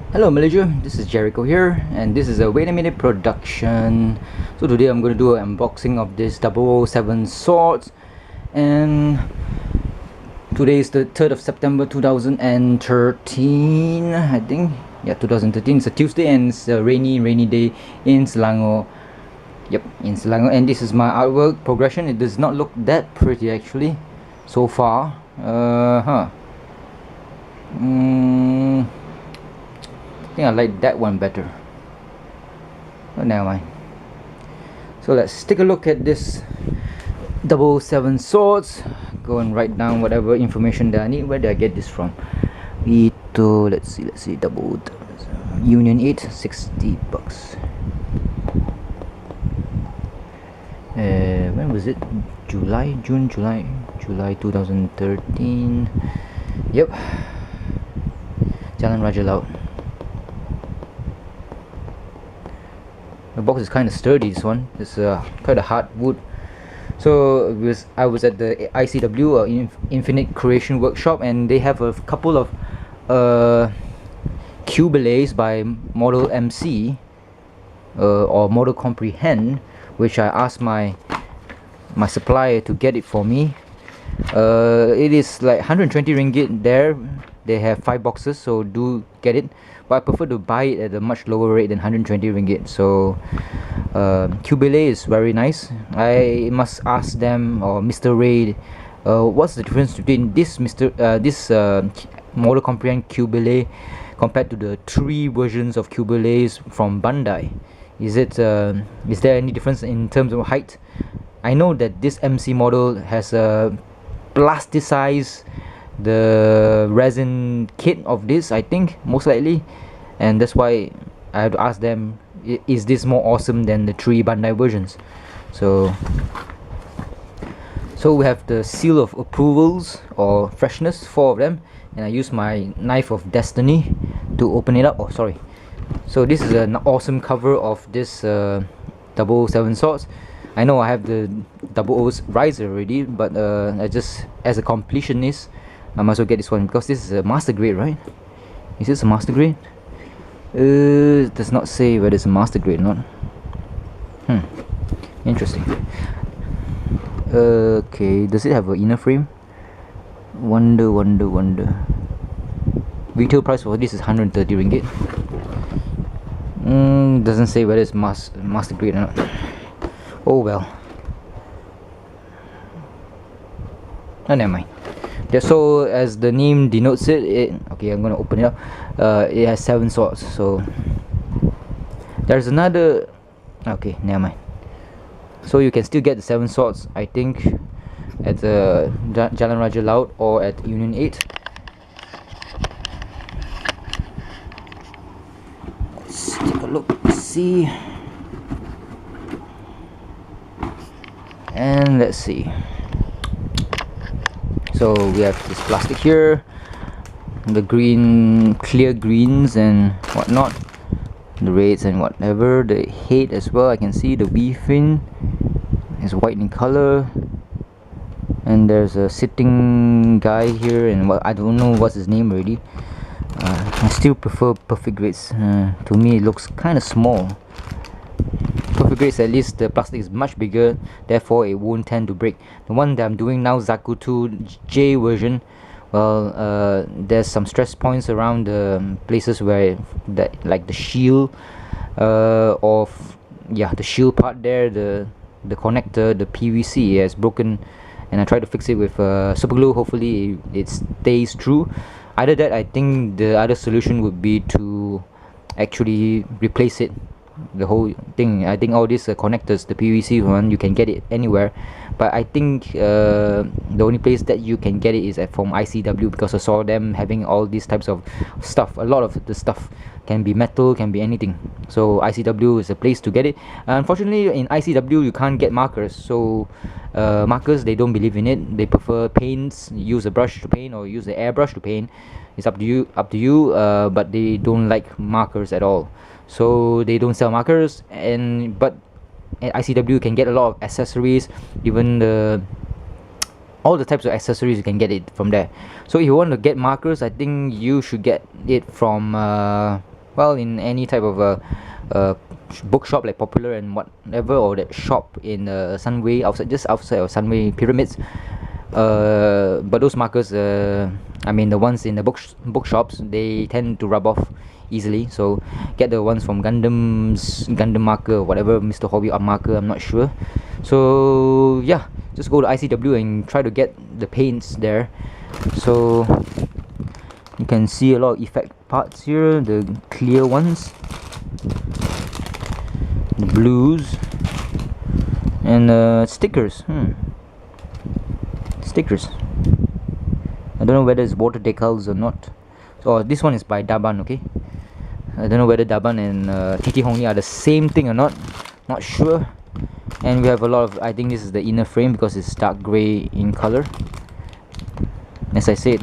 Hello Malaysia, this is Gerryko here, and this is a Wait a Minute production. So today I'm going to do an unboxing of this 007 swords, and today is the 3rd of September 2013, I think. Yeah, 2013. It's a Tuesday and it's a rainy day in Selangor. Yep, in Selangor, and this is my artwork progression. It does not look that pretty actually so far. I think I like that one better, but never mind. So let's take a look at this 007 swords. Go and write down whatever information that I need. Where did I get this from? Let's see, double Union 8, $60. When was it? July 2013. Yep, Jalan Raja Laut. The box is kind of sturdy. This one, it's quite a hard wood. So I was at the ICW Infinite Creation Workshop, and they have a couple of Cubelays by Model MC or Model Comprehend, which I asked my supplier to get it for me. It is like 120 ringgit there. They have 5 boxes, so do get it, but I prefer to buy it at a much lower rate than 120 ringgit. So Cubelay is very nice. I must ask them, or Mr. Ray, what's the difference between this Model Comprehend Cubelay compared to the 3 versions of Cubelays from Bandai? Is there any difference in terms of height? I know that this MC model has plasticized the resin kit of this, I think, most likely, and that's why I have to ask them, is this more awesome than the 3 Bandai versions? So we have the seal of approvals or freshness, 4 of them, and I use my knife of destiny to open it up. Oh, sorry. So this is an awesome cover of this 007 swords. I know I have the 00's riser already, but I just, as a completionist, I might as well get this one because this is a master grade, right? Is this a master grade? It does not say whether it's a master grade or not. Interesting. Okay, does it have an inner frame? Wonder. Retail price for this is 130 ringgit. Doesn't say whether it's master grade or not. Oh well. Oh, never mind. So as the name denotes it, okay, I'm gonna open it up. It has 7 swords. So there's another. Okay, never mind. So you can still get the 7 swords, I think, at the Jalan Raja Laut or at Union 8. Let's take a look. See, and let's see. So we have this plastic here, the clear greens and whatnot, the reds and whatever, the head as well. I can see the V fin is white in color, and there's a sitting guy here, and I don't know what's his name already. I still prefer perfect grades. To me it looks kind of small. Perfect grades, at least the plastic is much bigger, therefore it won't tend to break. The one that I'm doing now, Zakuto J version, well, there's some stress points around the places where like the shield the shield part there, the connector, the PVC has broken, and I tried to fix it with super glue. Hopefully it stays true. Either that, I think the other solution would be to actually replace it, the whole thing. I think all these connectors, the PVC one, you can get it anywhere, but I think the only place that you can get it is from ICW, because I saw them having all these types of stuff. A lot of the stuff can be metal, can be anything, so ICW is a place to get it. Unfortunately, in ICW you can't get markers, so markers, they don't believe in it. They prefer paints. Use a brush to paint or use the airbrush to paint. It's up to you, but they don't like markers at all, so they don't sell markers. But at ICW you can get a lot of accessories, even all the types of accessories, you can get it from there. So if you want to get markers, I think you should get it from well, in any type of bookshop like Popular and whatever, or that shop in Sunway, just outside of Sunway Pyramids. But those markers, I mean the ones in the bookshops, they tend to rub off easily, so get the ones from Gundam marker or whatever, Mr. Hobby marker, I'm not sure. So yeah, just go to ICW and try to get the paints there. So you can see a lot of effect parts here, the clear ones, the blues, and stickers. Stickers. I don't know whether it's water decals or not. Oh, this one is by Daban, okay? I don't know whether Daban and TT Hongli are the same thing or not. Not sure. And we have a lot of, I think this is the inner frame because it's dark grey in color. As I said,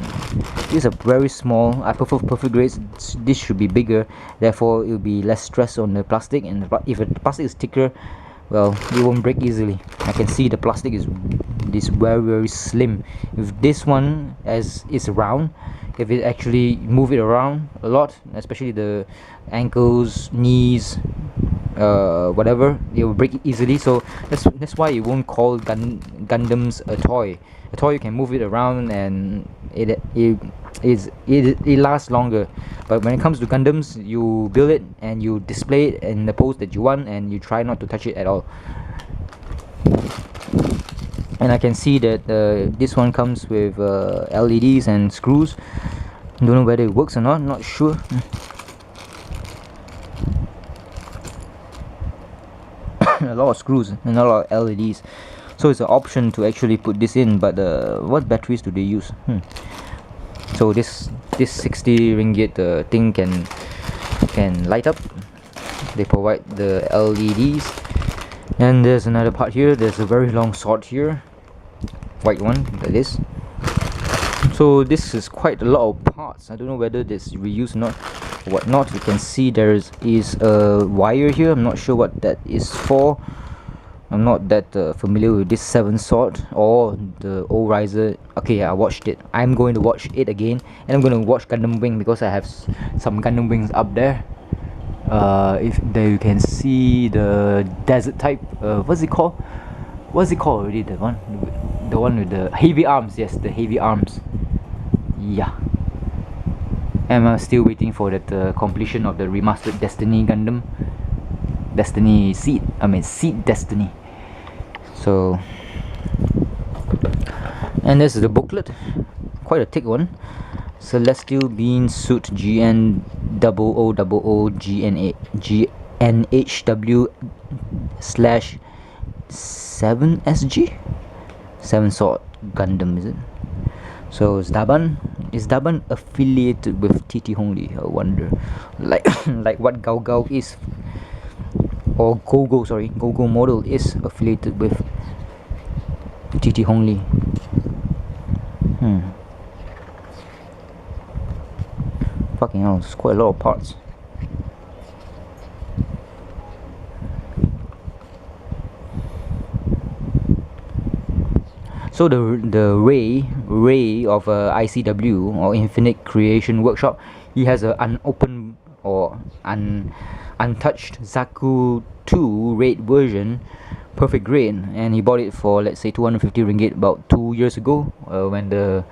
these are very small. I prefer perfect grades. This should be bigger, therefore it will be less stress on the plastic, and if the plastic is thicker, well, it won't break easily. I can see the plastic is very slim. If this one is round, if it actually move it around a lot, especially the ankles, knees, whatever, it will break easily. So that's why you won't call Gundams a toy. A toy, you can move it around and it lasts longer. But when it comes to Gundams, you build it and you display it in the pose that you want, and you try not to touch it at all. And I can see that this one comes with LEDs and screws. Don't know whether it works or not sure. A lot of screws and a lot of LEDs, so it's an option to actually put this in. But what batteries do they use? So this 60 ringgit thing can light up. They provide the LEDs. And there's another part here. There's a very long sword here, white one like this. So this is quite a lot of parts. I don't know whether this reused or not, whatnot. You can see there is a wire here. I'm not sure what that is for. I'm not that familiar with this 7 sword or the old riser. Okay, I watched it. I'm going to watch it again, and I'm going to watch Gundam Wing because I have some Gundam Wings up there. If there you can see the desert type. What's it called already? The one with the heavy arms. Yes, the heavy arms. Yeah. And I'm still waiting for that completion of the remastered Destiny Gundam. Destiny Seed. Seed Destiny. So, and this is the booklet. Quite a thick one. Celestial Bean Suit GN Double O GNHW / 7SG 7 Sword Gundam, is it? So it's Daban. Is Daban affiliated with TT Hongli? I wonder. Like like what Gao Gao is, or Gogo model is affiliated with TT Hongli. Fucking hell, it's quite a lot of parts. So the Ray of ICW, or Infinite Creation Workshop, he has an unopened or untouched Zaku 2 raid version, perfect grade, and he bought it for, let's say, 250 ringgit about 2 years ago, when the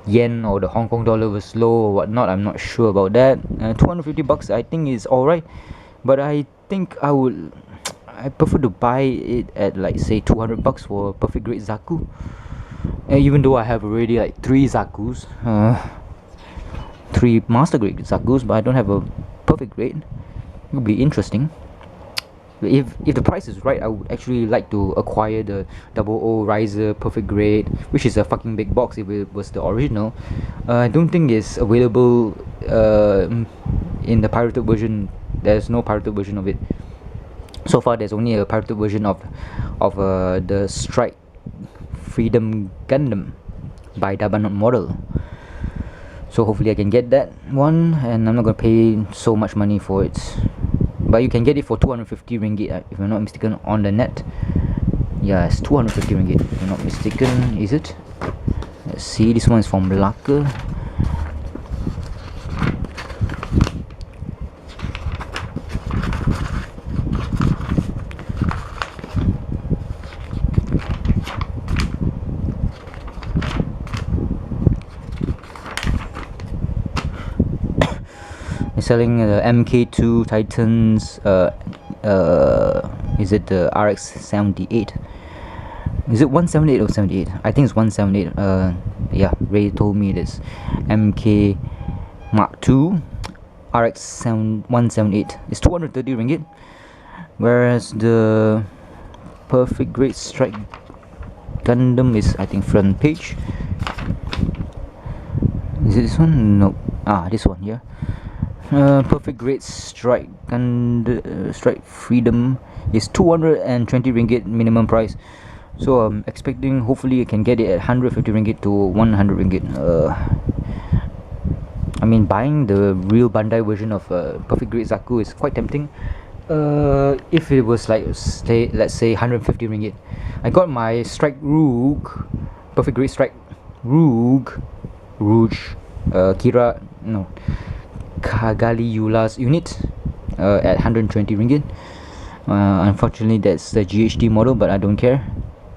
yen or the Hong Kong dollar was low or whatnot. I'm not sure about that. 250 bucks I think is alright, but I think I prefer to buy it at, like, say, 200 bucks for a perfect grade Zaku. Even though I have already like 3 Zakus, 3 master grade Zakus, but I don't have a perfect grade. It would be interesting. If the price is right, I would actually like to acquire the Double O Riser perfect grade, which is a fucking big box if it was the original. I don't think it's available in the pirated version. There's no pirated version of it. So far, there's only a pirated version of the Strike Freedom Gundam by Daban model. So hopefully I can get that one, and I'm not gonna pay so much money for it. But you can get it for 250 ringgit, if I'm not mistaken, on the net. Yeah, it's 250 ringgit, if I'm not mistaken, is it? Let's see, this one is from Malacca. They're selling the MK2 Titans. Is it the RX-78? Is it 178 or 78? I think it's 178. Yeah, Ray told me this. MK Mark II RX 178 is 230 ringgit, whereas the Perfect Great Strike Gundam is, I think, front page. Is it this one? No. This one here. Perfect Great Strike Gundam Strike Freedom is 220 ringgit minimum price. So I'm expecting, hopefully I can get it at 150 ringgit to 100 ringgit. I mean, buying the real Bandai version of Perfect Great Zaku is quite tempting. If it was like, let's say 150 ringgit. I got my Strike Rogue, Perfect Great Strike Rouge, Kagaliula's unit at 120 ringgit. Unfortunately, that's the GHD model, but I don't care.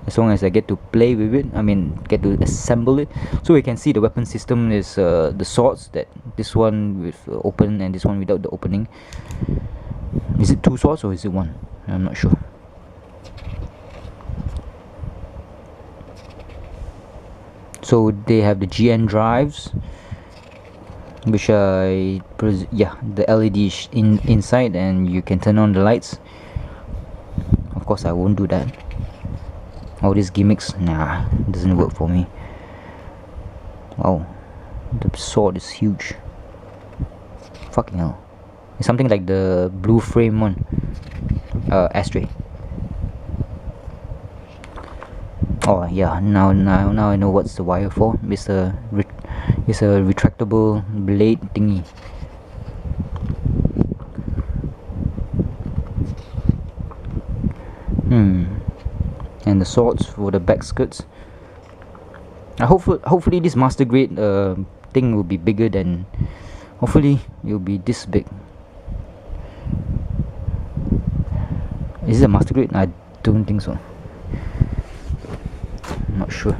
As long as I get to play with it, I mean, get to assemble it. So we can see the weapon system is the swords, that this one with open and this one without the opening. Is it 2 swords or is it 1? I'm not sure. So they have the GN drives, which the LED inside, and you can turn on the lights. Of course I won't do that. All these gimmicks, nah, it doesn't work for me. Wow, the sword is huge. Fucking hell. It's something like the blue frame one. Ashtray. Oh yeah, now I know what's the wire for. It's a retractable blade thingy. And the swords for the back skirts. Hopefully this master grade thing will be bigger than. Hopefully it will be this big. Is it a master grade? I don't think so. I'm not sure.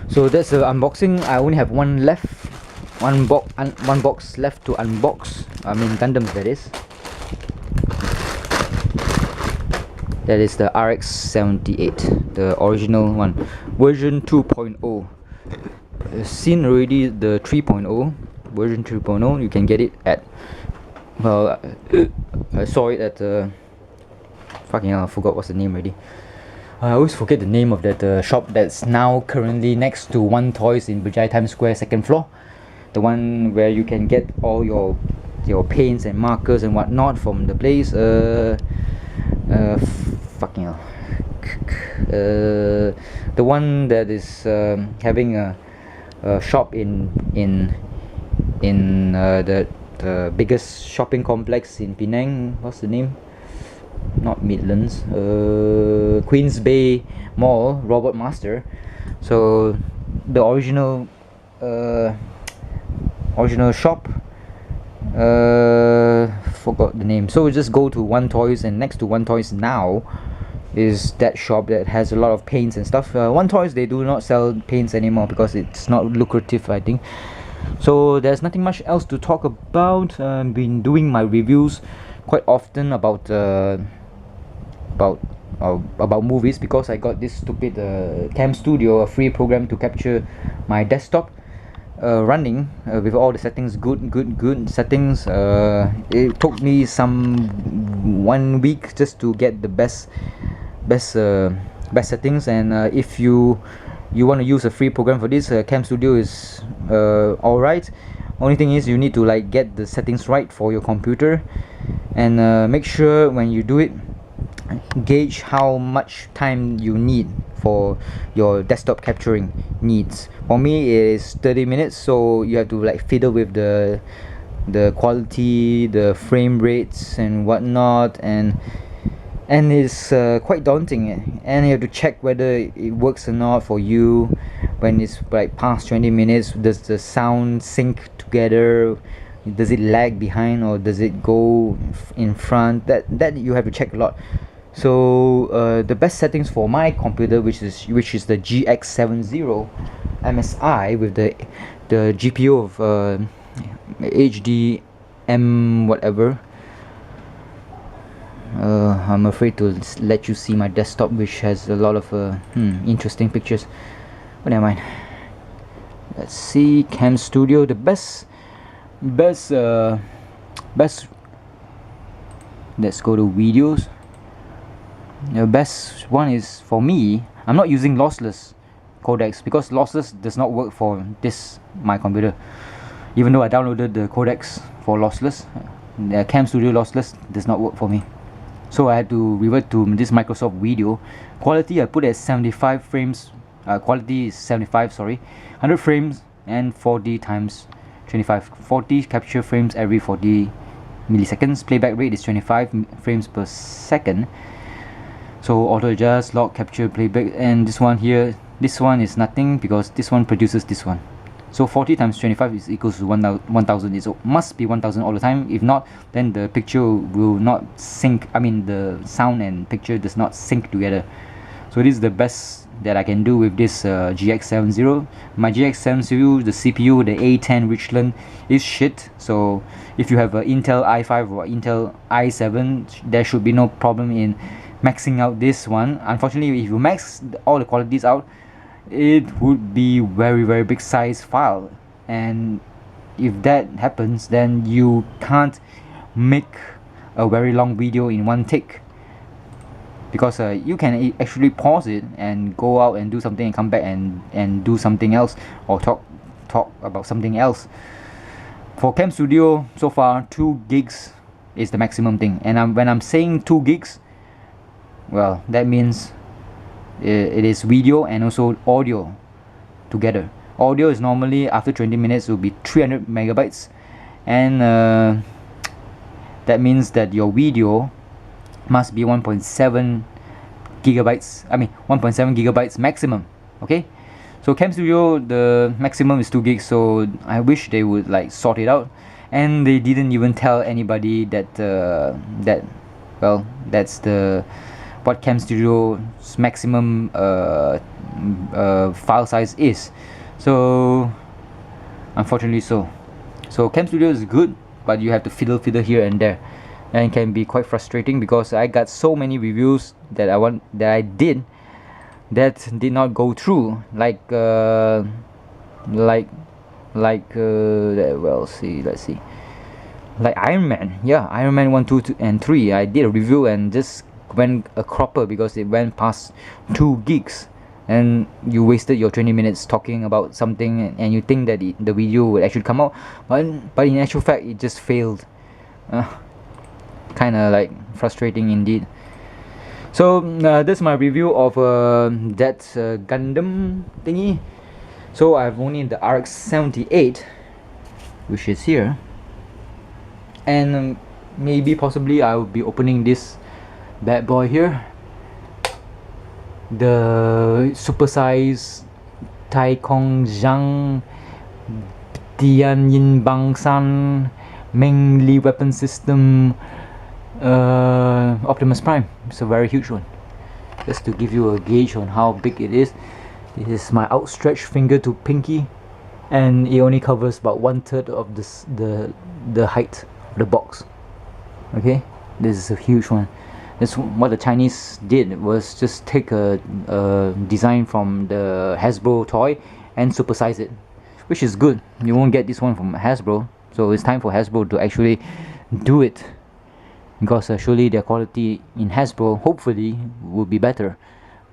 So that's the unboxing. I only have one left. One box left to unbox. I mean Gundams, that is. That is the RX-78, the original one, version 2.0. Seen already the 3.0, version 3.0. You can get it at, well, I saw it at fucking hell, I forgot what's the name already. I always forget the name of that shop that's now currently next to One Toys in Bajai Times Square, 2nd floor. The one where you can get all your paints and markers and whatnot from the place. Fucking hell. The one that is having a shop in the biggest shopping complex in Penang. What's the name? Not Midlands. Queens Bay Mall, Robert Master. So the original shop, forgot the name. So we just go to One Toys, and next to One Toys now is that shop that has a lot of paints and stuff. One Toys, they do not sell paints anymore because it's not lucrative, I think. So there's nothing much else to talk about. I've been doing my reviews quite often about movies because I got this stupid Cam Studio, a free program to capture my desktop running with all the settings, good settings. It took me some 1 week just to get the best settings, and if you want to use a free program for this, Cam Studio is alright. Only thing is you need to like get the settings right for your computer, and make sure when you do it, gauge how much time you need for your desktop capturing needs. For me it is 30 minutes, so you have to like fiddle with the quality, the frame rates and whatnot, and it's quite daunting, and you have to check whether it works or not for you. When it's like past 20 minutes, does the sound sync together? Does it lag behind or does it go in front? That you have to check a lot. So the best settings for my computer, which is the GX70 MSI with the GPU of HDM whatever. I'm afraid to let you see my desktop, which has a lot of interesting pictures, but never mind. Let's see, Cam Studio. The best. Let's go to videos. The best one is, for me, I'm not using lossless codecs because lossless does not work for my computer. Even though I downloaded the codecs for lossless, the Cam Studio lossless does not work for me. So I had to revert to this Microsoft Video. Quality I put at 75 frames. Quality is 75, sorry, 100 frames and 40 times 25. 40 capture frames every 40 milliseconds. Playback rate is 25 frames per second. So auto adjust, log, capture, playback, and this one here, this one is nothing because this one produces this one. So 40 times 25 is equals to 1000. It must be 1000 all the time. If not, then the picture will not sync. I mean, the sound and picture does not sync together. So this is the best that I can do with this GX70. My GX70, the CPU, the A10 Richland is shit. So if you have an Intel i5 or Intel i7, there should be no problem in maxing out this one. Unfortunately, if you max all the qualities out, it would be very big size file, and if that happens, then you can't make a very long video in one take, because you can actually pause it and go out and do something and come back and do something else, or talk about something else. For Cam Studio, so far 2 gigs is the maximum thing, and when I'm saying 2 gigs, well, that means it is video and also audio together. Audio is normally after 20 minutes will be 300 megabytes, and that means that your video must be 1.7 gigabytes. I mean 1.7 gigabytes maximum. Okay, so Cam Studio, the maximum is 2 gigs, so I wish they would like sort it out, and they didn't even tell anybody that that's what Cam Studio's maximum file size is. So unfortunately, so Cam Studio is good, but you have to fiddle here and there, and it can be quite frustrating because I got so many reviews that I did not go through, like let's see, like Iron Man. Yeah, Iron Man 1, 2, and 3. I did a review and just went a cropper because it went past 2 gigs, and you wasted your 20 minutes talking about something, and you think that the video would actually come out, but in actual fact it just failed. Kind of like frustrating indeed. So this is my review of that Gundam thingy. So I've only the RX-78, which is here, and maybe possibly I will be opening this bad boy here, the supersize Taikong Zhang Tianyin Bangsan mainly weapon system Optimus Prime. It's a very huge one. Just to give you a gauge on how big it is, this is my outstretched finger to pinky, and it only covers about 1/3 of the height of the box. Okay, this is a huge one. That's what the Chinese did, was just take a design from the Hasbro toy and supersize it, which is good. You won't get this one from Hasbro, so it's time for Hasbro to actually do it, because surely their quality in Hasbro hopefully will be better.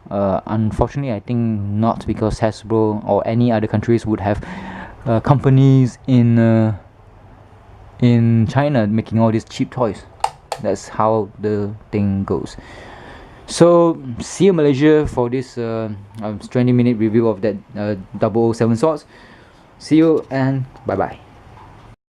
Unfortunately, I think not, because Hasbro or any other countries would have companies in China making all these cheap toys. That's how the thing goes. So see you, Malaysia, for this 20-minute review of that 007 swords. See you and bye bye.